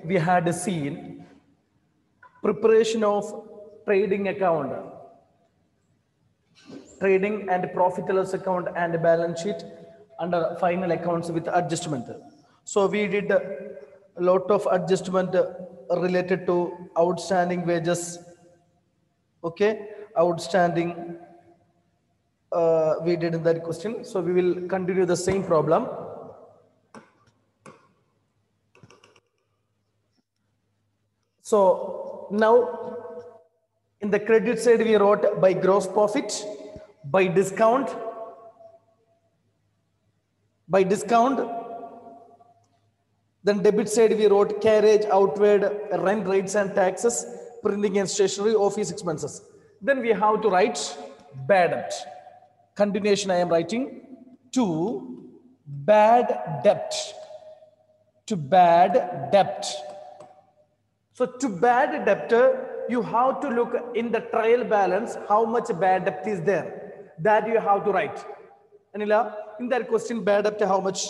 we had seen preparation of trading account, trading and profit and loss account and balance sheet under final accounts with adjustment. So we did a lot of adjustment related to outstanding wages. Okay, outstanding we did in that question. So we will continue the same problem. So now in the credit side we wrote by gross profit, by discount, then debit side we wrote carriage, outward, rent rates and taxes, printing and stationery, office expenses. Then we have to write bad debt. Continuation I am writing to bad debt. To bad debt. So to bad debtor, you have to look in the trial balance how much bad debt is there. That you have to write. Anila, in that question, bad debt how much?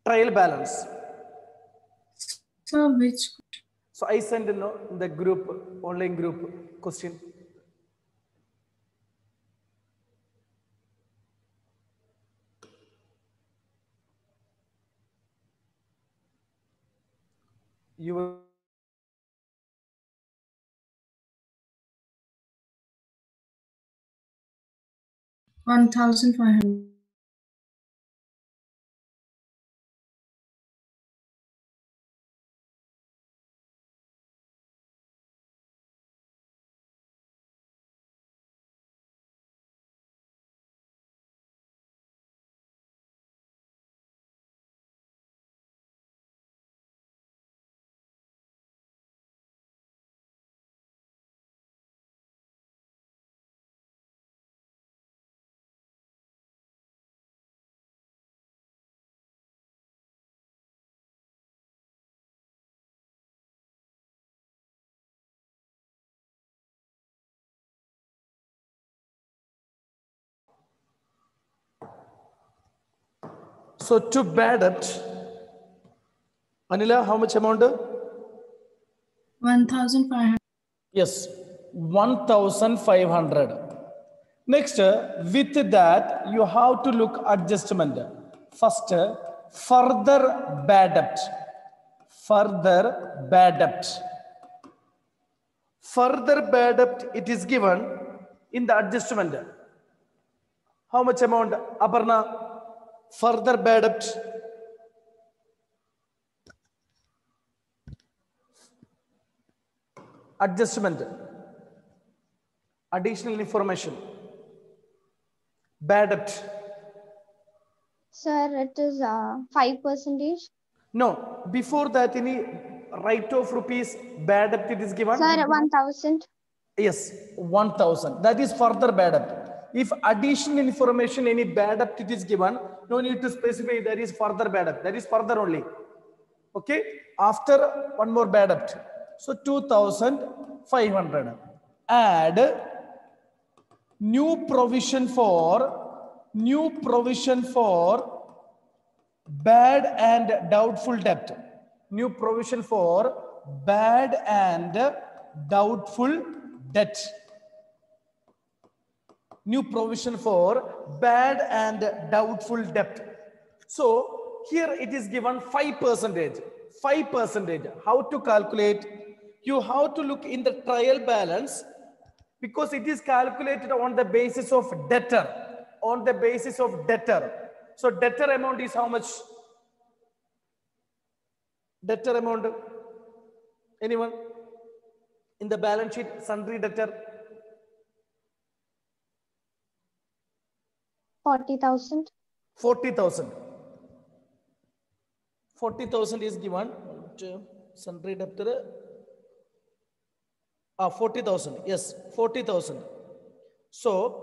Trial balance. So which? So I sent in the group, online group question. You will 1,500. so to bad debt. Anila, how much amount? 1,500. Yes, 1,500. Next, with that, you have to look adjustment. First, further bad debt. Further bad debt. Further bad debt, it is given in the adjustment. How much amount, Aparna? Further bad debt. Adjustment. Additional information. Bad debt. Sir, it is 5%. No, before that, any write-off rupees bad debt it is given? Sir, 1,000. Yes, 1,000. That is further bad debt. If additional information, any bad debt it is given, no need to specify that is further bad debt. That is further only. Okay. After one more bad debt. So 2,500. Add new provision for bad and doubtful debt. New provision for bad and doubtful debt. New provision for bad and doubtful debt. So here it is given 5%. 5%. How to calculate? You have to look in the trial balance because it is calculated on the basis of debtor. On the basis of debtor. So debtor amount is how much? Debtor amount. Anyone? In the balance sheet, sundry debtor. 40,000. 40,000. 40,000 is given. Sundry debtor. 40,000. Yes, 40,000. So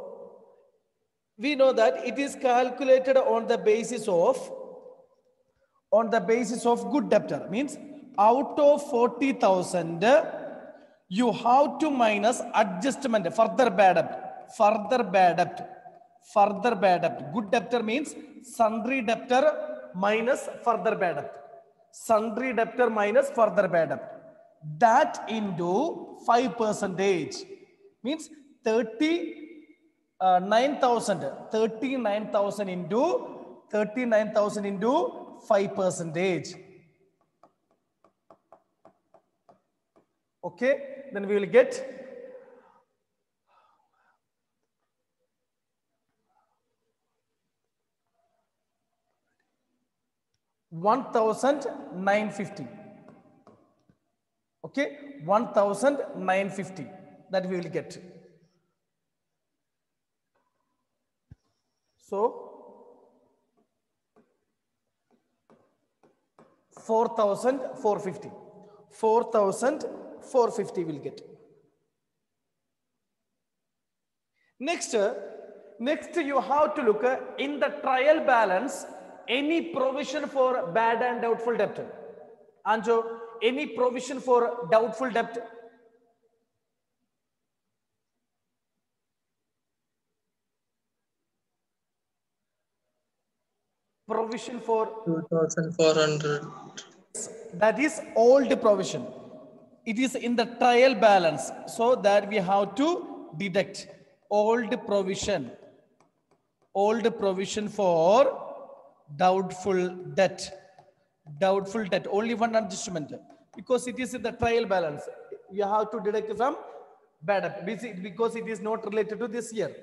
we know that it is calculated on the basis of good debtor. Means out of 40,000, you have to minus adjustment, further bad debt. Further bad debt. Further bad debt. Good debtor means sundry debtor minus further bad debt. sundry debtor minus further bad debt. That into 5% means 39,000. 39,000 into 5%. Okay, then we will get 1,950. Okay, 1,950 that we will get. So 4,450. 4,450 will get. Next you have to look in the trial balance any provision for bad and doubtful debt. Anjo, any provision for doubtful debt? Provision for 2,400. that is old provision. It is in the trial balance, so that we have to deduct old provision for doubtful debt. Doubtful debt, only one adjustment, because it is in the trial balance. You have to deduct from bad debt because it is not related to this year.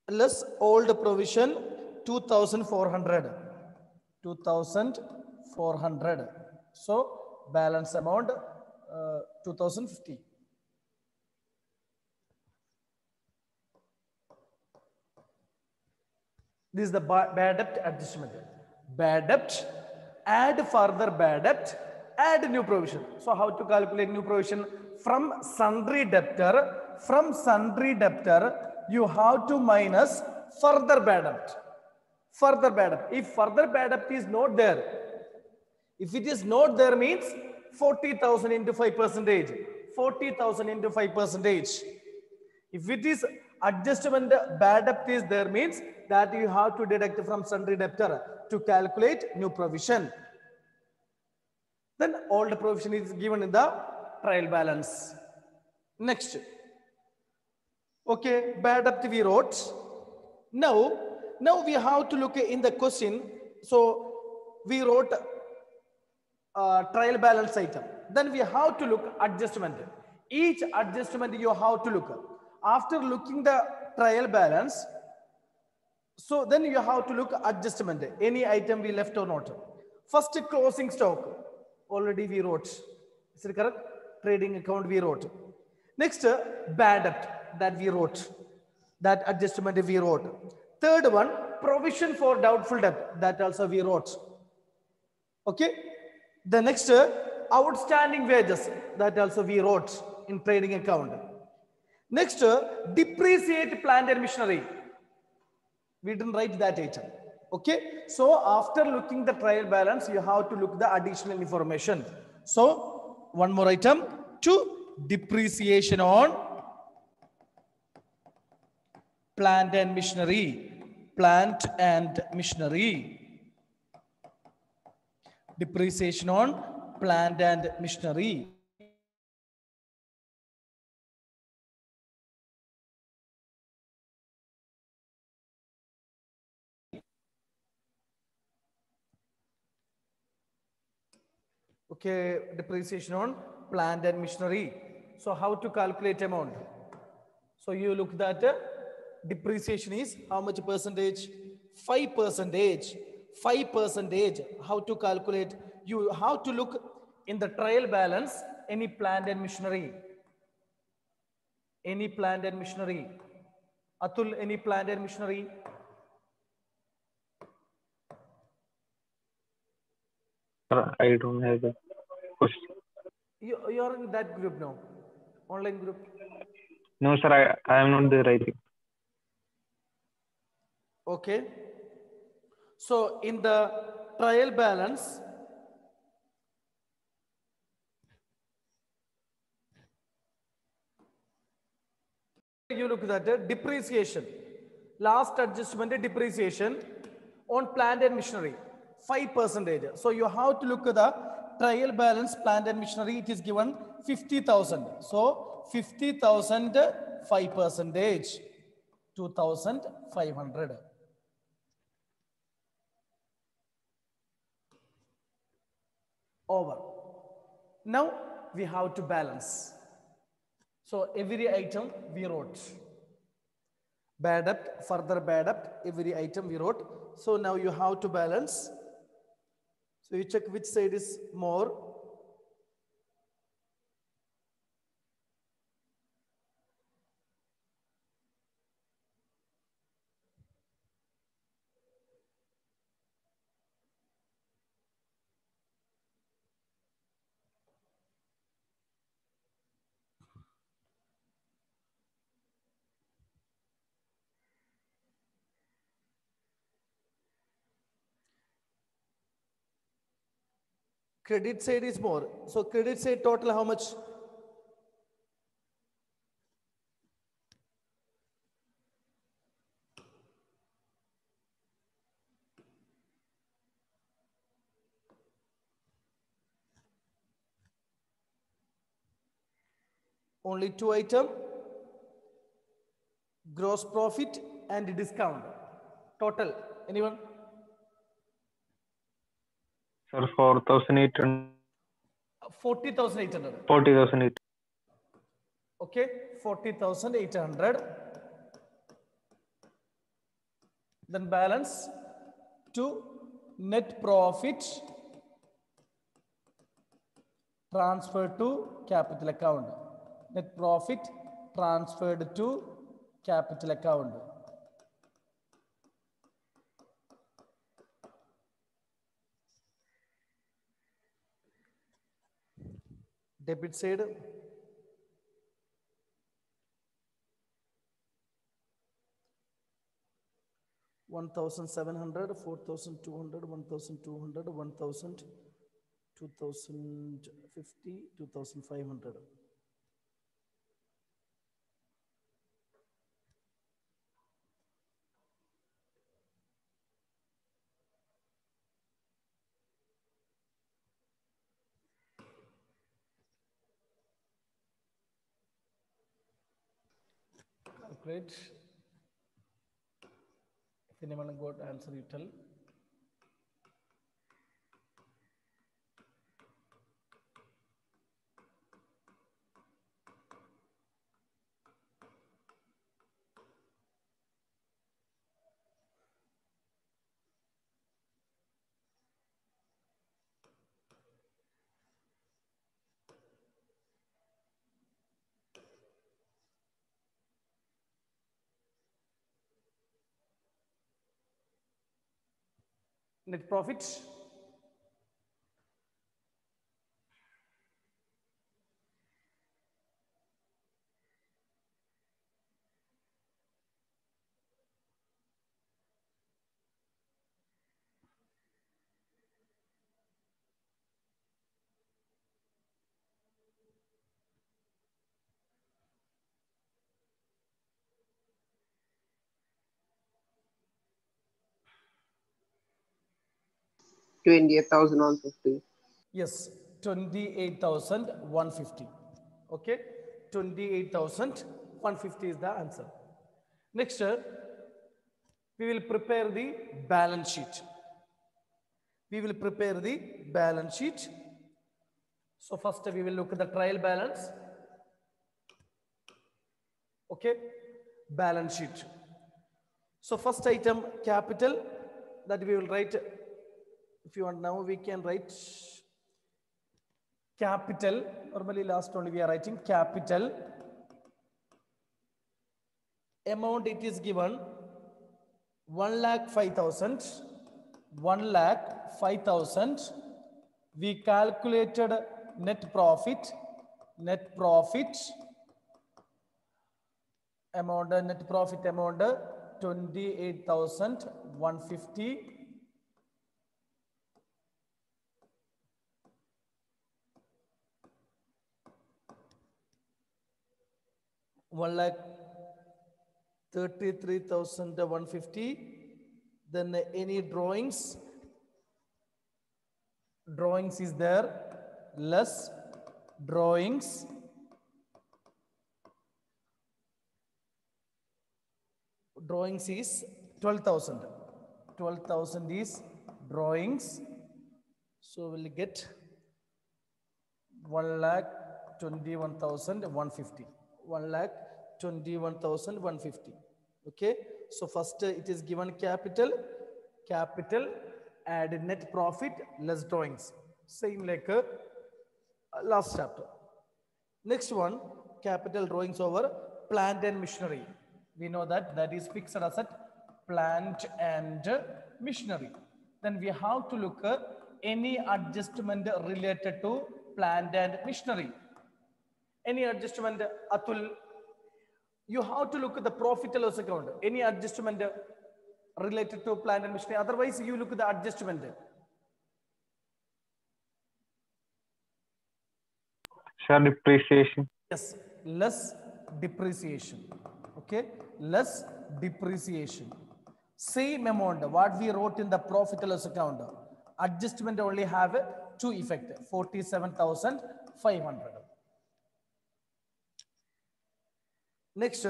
Less old provision 2,400. 2,400. So balance amount 2,050. This is the bad debt adjustment. Bad debt, add further bad debt, add new provision. So how to calculate new provision? From sundry debtor, you have to minus further bad debt. Further bad debt. If further bad debt is not there, if it is not there means 40,000 into 5%. 40,000 into 5%. If it is adjustment bad debt is there means that you have to deduct from sundry debtor to calculate new provision. Then old provision is given in the trial balance. Next. Okay, bad debt we wrote. Now we have to look in the question. So we wrote trial balance item. Then we have to look adjustment. Each adjustment you have to look. After looking the trial balance, so then you have to look adjustment. Any item we left or not. First closing stock. Already we wrote. Is it correct? Trading account we wrote. Next bad debt that we wrote. That adjustment we wrote. Third one, provision for doubtful debt. That also we wrote. Okay. The next outstanding wages. That also we wrote in trading account. Next, depreciate plant and machinery. We didn't write that item. Okay. So after looking the trial balance, you have to look the additional information. So one more item to depreciation on plant and machinery. Plant and machinery. Depreciation on plant and machinery. Okay, depreciation on plant and machinery. So how to calculate amount? So you look that depreciation is how much percentage? 5%. 5%. How to calculate? You have to look in the trial balance any plant and machinery. Any plant and machinery. Atul, any plant and machinery? I don't have the question. You're in that group now, online group. No, sir, I am not there, I think. Okay. So in the trial balance, you look at the depreciation. Last adjustment depreciation on plant and machinery. 5%. So you have to look at the trial balance plant and machinery. It is given 50,000. So 50,000, 5%, 2,500. Over. Now we have to balance. So every item we wrote. Bad debt, further bad debt, every item we wrote. So now you have to balance. So you check which side is more. Credit side is more. So credit side total how much? Only two item, gross profit and discount. Total, anyone? Sir, 4,800. 40,800. 40,008. Okay, 40,800. Then balance to net profit transferred to capital account. Net profit transferred to capital account. Debit side, 1,700, 4,200, 1,200, 1,000, 2,050, 2,500. Calculate. If anyone got answer, you tell. Net profit, $28,150. yes, 28,150. Okay, 28,150 is the answer. Next, we will prepare the balance sheet. We will prepare the balance sheet. So first we will look at the trial balance. Okay, balance sheet. So first item, capital, that we will write. If you want now, we can write capital. Normally last only we are writing capital. Amount it is given 1,05,000. 1,05,000. We calculated net profit. Net profit amount, net profit amount 28,150. One lakh 33,150. Then any drawings, drawings is there, less drawings, drawings is 12,000. 12,000 is drawings. So we'll get 1,21,150. 1,21,150. Okay. So first it is given capital, add net profit less drawings. Same like last chapter. Next one, capital drawings over plant and machinery. We know that that is fixed asset, plant and machinery. Then we have to look any adjustment related to plant and machinery. Any adjustment, Atul, you have to look at the profit and loss account. Any adjustment related to plant and machinery. Otherwise, you look at the adjustment. Sir, depreciation. Yes, less depreciation. Okay, less depreciation. Same amount what we wrote in the profit and loss account. Adjustment only have two effect, 47,500. Next,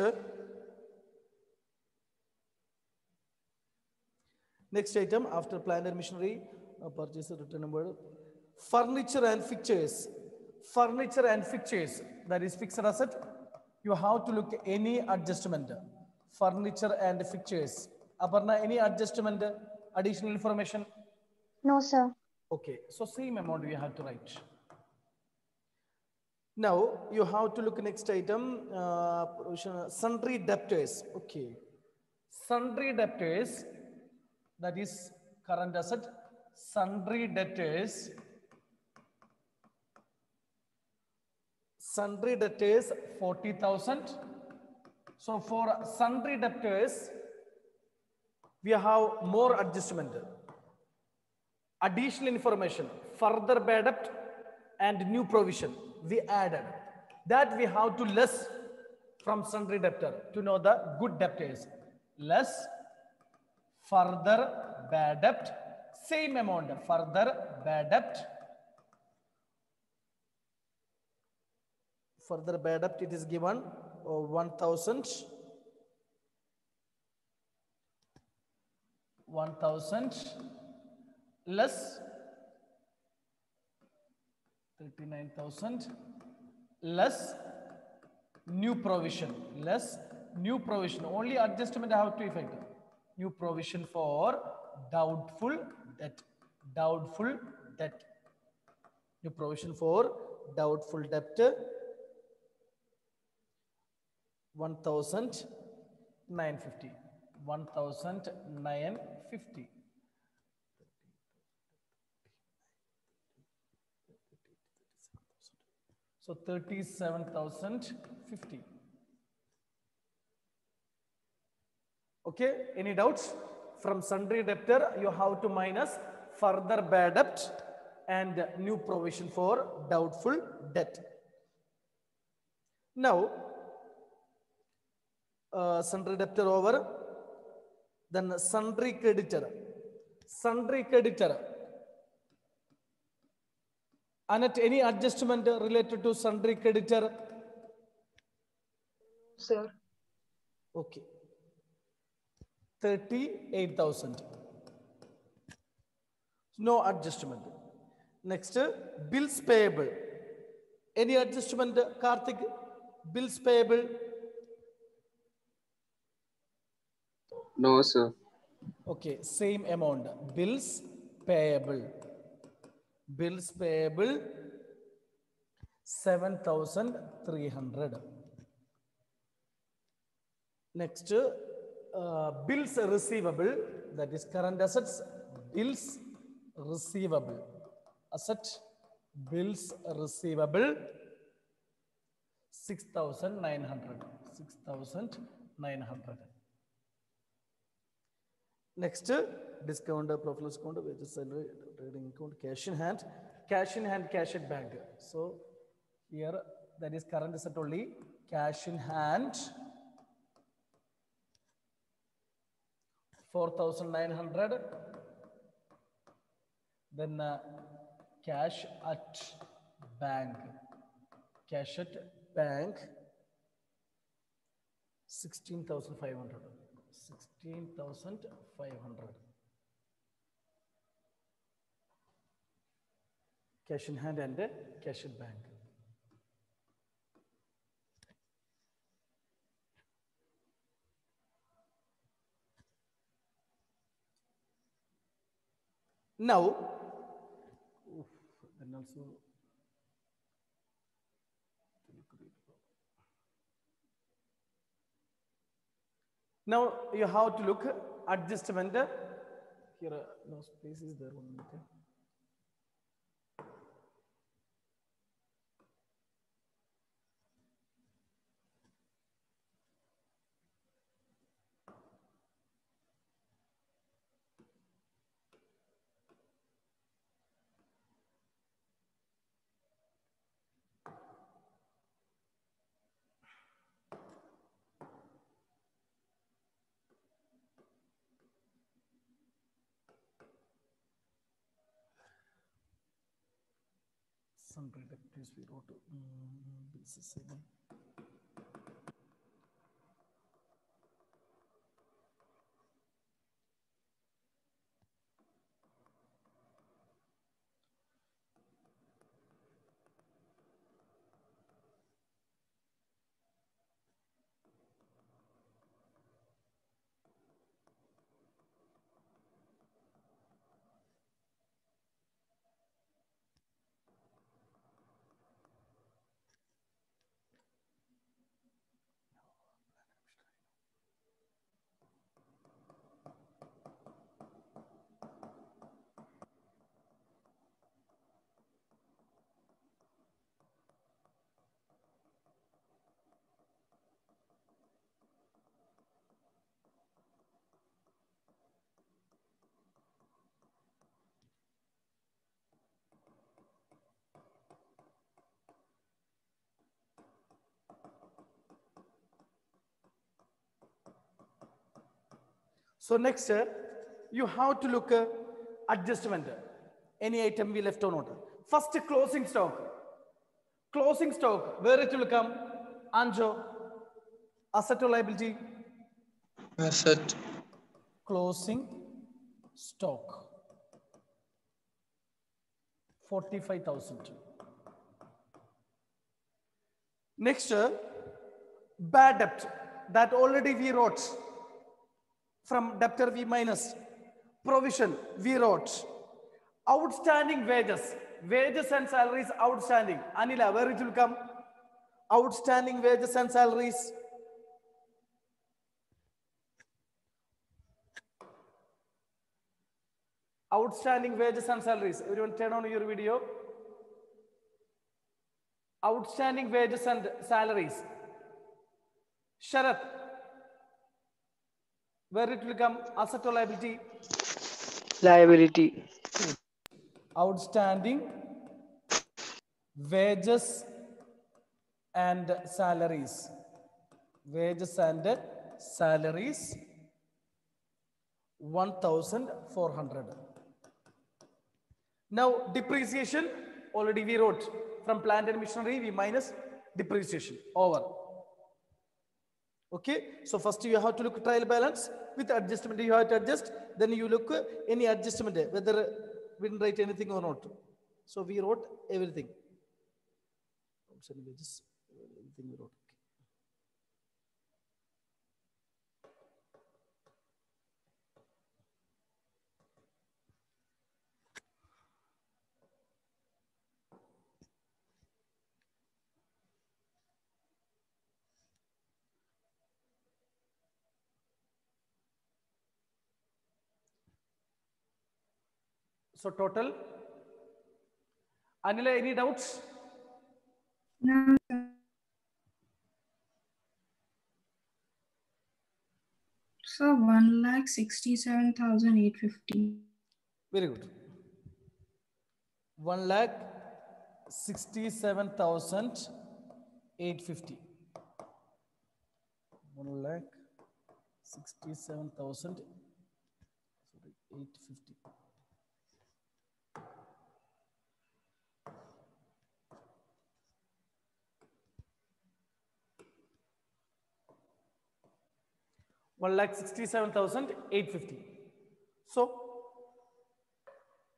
next item after plant and machinery, purchase return number, furniture and fixtures. Furniture and fixtures, that is fixed asset. You have to look any adjustment. Furniture and fixtures. Aparna, any adjustment, additional information? No, sir. Okay, so same amount you have to write. Now you have to look next item, sundry debtors. Okay, sundry debtors, that is current asset. Sundry debtors. Sundry debtors 40,000. So for sundry debtors, we have more adjustment. Additional information, further bad debt and new provision we added. That we have to less from sundry debtor to know the good debtors. Less further bad debt, same amount, further bad debt. Further bad debt, it is given 1,000. 1,000 less 39,000 less new provision. Less new provision. Only adjustment I have to effect. New provision for doubtful debt. Doubtful debt. New provision for doubtful debt. 1,950. 1,950. So 37,050. Okay, any doubts? From sundry debtor, you have to minus further bad debt and new provision for doubtful debt. Now, sundry debtor over, then sundry creditor. Sundry creditor. Annette, any adjustment related to sundry creditor? Sir. Okay. 38,000. No adjustment. Next, bills payable. Any adjustment, Karthik? Bills payable? No, sir. Okay, same amount. Bills payable. Bills payable 7,300. Next, bills receivable, that is current assets. Bills receivable. Asset, bills receivable 6,900. 6,900. Next, discount, profit loss account, wages, salary, trading account, cash in hand, cash at bank. So here that is current asset only, cash in hand 4,900. Then cash at bank. Cash at bank 16,500. 16,500. Cash in hand and cash at bank. Now, then also now you have to look adjustment. Here, no space is there. 1 minute. Some predictors we wrote. This is again. So next, you have to look adjustment. Any item we left or not. First, closing stock. Closing stock, where it will come? Anjo, asset or liability? Asset. Closing stock. 45,000. Next, bad debt. That already we wrote. From debtor we minus. Provision we wrote. Outstanding wages. Wages and salaries outstanding. Anila, where it will come? Outstanding wages and salaries. Outstanding wages and salaries. Everyone turn on your video. Outstanding wages and salaries. Sharath. Where it will come? Asset or liability? Liability. Outstanding wages and salaries. Wages and salaries 1,400. Now depreciation already we wrote. From plant and machinery we minus depreciation over. Okay, so first you have to look trial balance. With adjustment you have to adjust. Then you look any adjustment, whether we didn't write anything or not. So we wrote everything. Everything we wrote. So total. Anila, any doubts? No, sir. So 1,67,850. Very good. 1,67,850. 1,67,850. 1,67,850. So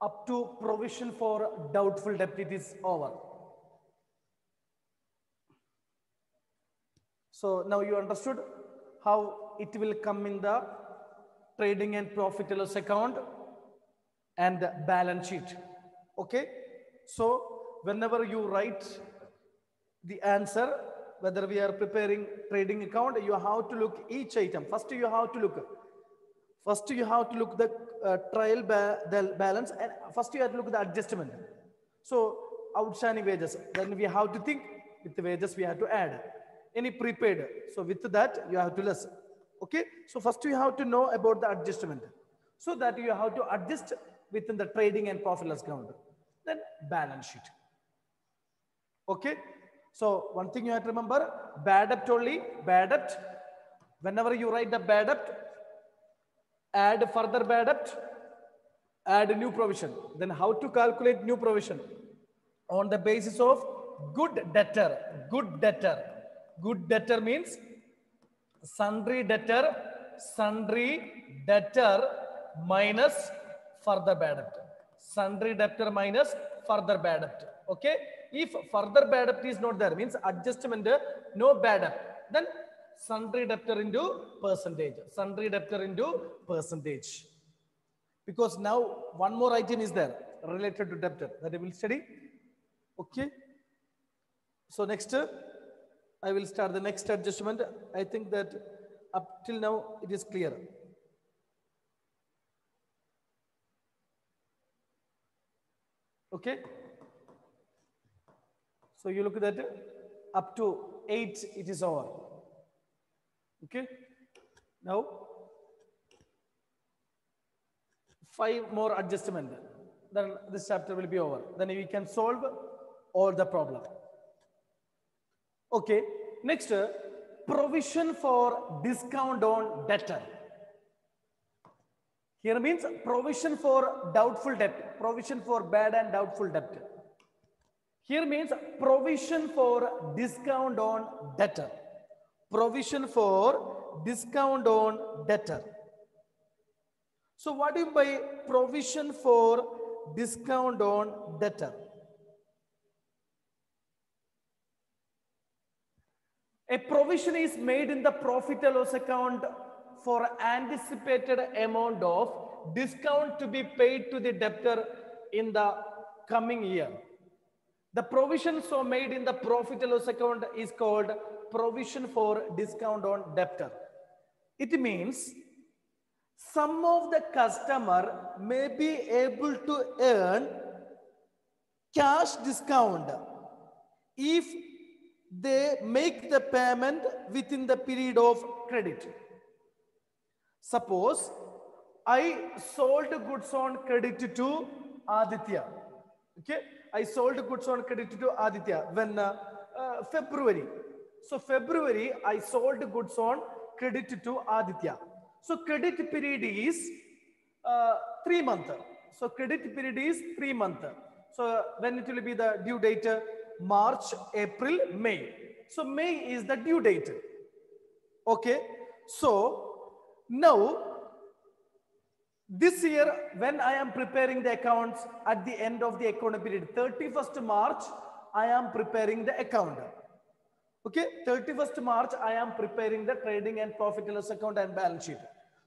up to provision for doubtful debt, it is over. So now you understood how it will come in the trading and profit and loss account and balance sheet. Okay. So whenever you write the answer, whether we are preparing trading account, you have to look each item. First you have to look the trial the balance, and first you have to look at the adjustment. So outstanding wages, then we have to think with the wages we have to add any prepaid. So with that you have to less. Okay. So first you have to know about the adjustment, so that you have to adjust within the trading and profit loss account. Then balance sheet. Okay. So one thing you have to remember, bad debt only, bad debt. Whenever you write the bad debt, add further bad debt, add new provision. Then how to calculate new provision? On the basis of good debtor. Good debtor. Good debtor means sundry debtor minus further bad debt. Sundry debtor minus further bad debt. Okay. If further bad debt is not there, means adjustment, no bad debt, then sundry debtor into percentage. Sundry debtor into percentage. Because now one more item is there related to debtor that I will study. Okay. So next, I will start the next adjustment. I think that up till now it is clear. Okay. So you look at that, up to 8 it is over. Okay. Now 5 more adjustment, then this chapter will be over. Then we can solve all the problem. Okay. Next, provision for discount on debtor. Here means provision for doubtful debt, provision for bad and doubtful debt. Here means provision for discount on debtor. Provision for discount on debtor. So what do you mean by provision for discount on debtor? A provision is made in the profit and loss account for anticipated amount of discount to be paid to the debtor in the coming year. The provision so made in the profit and loss account is called provision for discount on debtor. It means some of the customer may be able to earn cash discount if they make the payment within the period of credit. Suppose I sold goods on credit to Aditya. Okay, I sold goods on credit to Aditya when February. So February I sold goods on credit to Aditya. So credit period is 3 months. So credit period is 3 months. So when it will be the due date? March, April, May. So May is the due date. Okay. So now this year when I am preparing the accounts at the end of the account period, 31st March, I am preparing the account. Okay. 31st March, I am preparing the trading and profit and loss account and balance sheet.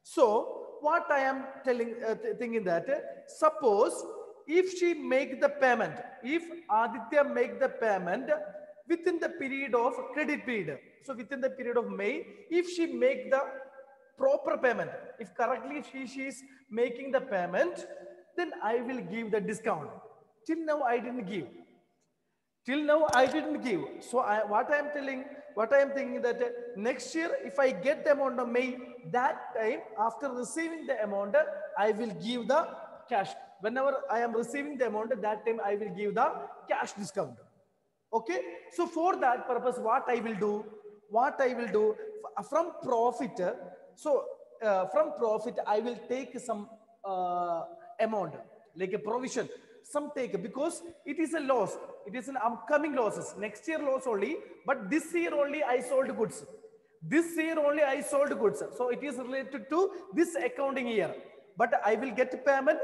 So what I am telling, thinking that suppose if she make the payment, if Aditya make the payment within the period of credit period, so within the period of May, if she make the proper payment, if correctly she is making the payment, then I will give the discount. Till now I didn't give. Till now I didn't give. So what I am thinking that next year if I get the amount of May, that time after receiving the amount, I will give the cash. Whenever I am receiving the amount, at that time I will give the cash discount. Okay. So for that purpose, what I will do from profit. So from profit, I will take some amount like a provision, some take, because it is a loss. It is an upcoming losses. Next year loss only, but this year only I sold goods. This year only I sold goods. So it is related to this accounting year. But I will get payment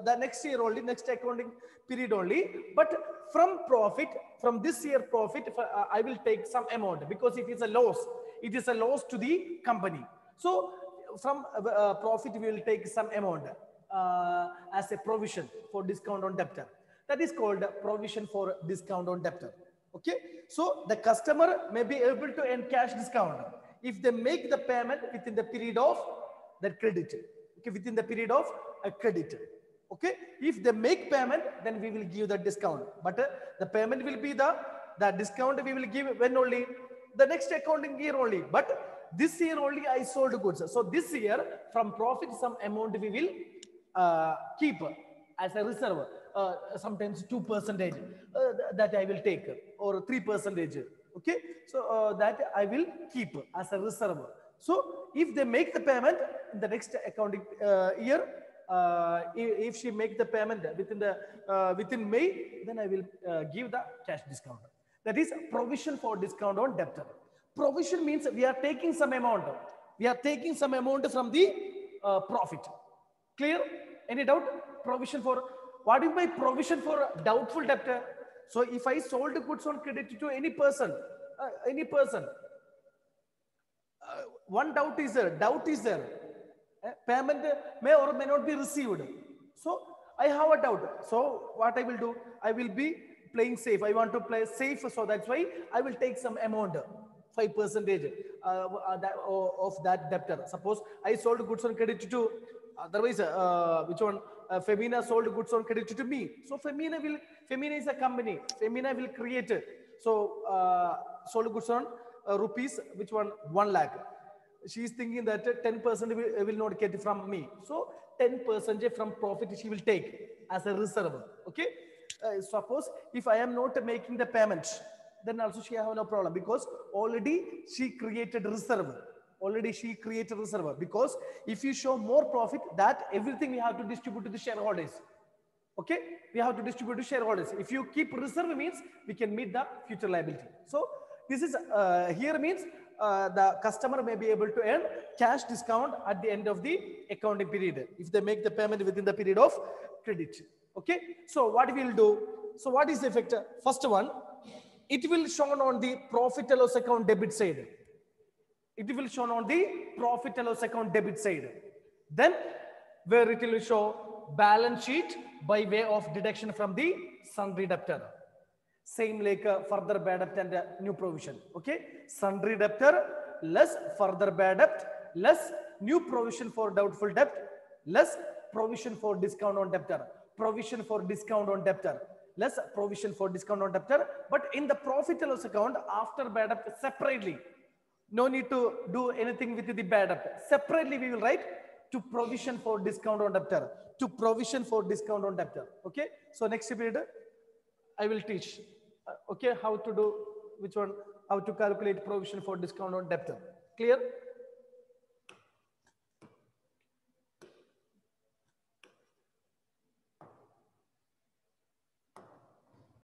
the next year only, next accounting period only. But from profit, from this year profit, I will take some amount because it is a loss. It is a loss to the company. So from profit, we will take some amount as a provision for discount on debtor. That is called provision for discount on debtor. Okay, so the customer may be able to earn cash discount if they make the payment within the period of the credit. Okay, within the period of a credit. Okay, if they make payment, then we will give the discount. But the payment will be the discount we will give when only the next accounting year only. But this year only I sold goods. So this year from profit some amount we will keep as a reserve. Sometimes 2% that I will take or 3%. Okay, so that I will keep as a reserve. So if they make the payment in the next accounting year, if she make the payment within May, then I will give the cash discount. That is provision for discount on debtor. Provision means we are taking some amount. We are taking some amount from the profit. Clear? Any doubt? Provision for, what is my provision for doubtful debtor? So if I sold goods on credit to any person, one doubt is there. Payment may or may not be received. So I have a doubt. So what I will do? I will be playing safe. I want to play safe. So that's why I will take some amount, 5% of that debtor. Suppose I sold goods on credit to, otherwise, which one? Femina sold goods on credit to me. So Femina is a company. Femina will create it. So sold goods on rupees, which one? 1 lakh. She is thinking that 10% will not get from me. So 10% from profit she will take as a reserve. Okay. Suppose if I am not making the payment, then also she have no problem because already she created reserve. Because if you show more profit, that everything we have to distribute to the shareholders. Okay, we have to distribute to shareholders. If you keep reserve means we can meet the future liability. So this is here means the customer may be able to earn cash discount at the end of the accounting period if they make the payment within the period of credit. Okay, so what we will do? So what is the effect? First one, it will shown on the profit and loss account debit side. It will shown on the profit and loss account debit side. Then where it will show balance sheet by way of deduction from the sundry debtor. Same like further bad debt and new provision. Okay, sundry debtor less further bad debt less new provision for doubtful debt less provision for discount on debtor, provision for discount on debtor less provision for discount on debtor. But in the profit and loss account after bad debt separately, no need to do anything with the bad debt. Separately we will write to provision for discount on debtor, to provision for discount on debtor. Okay, so next period I will teach okay how to do which one, how to calculate provision for discount on debtor. Clear?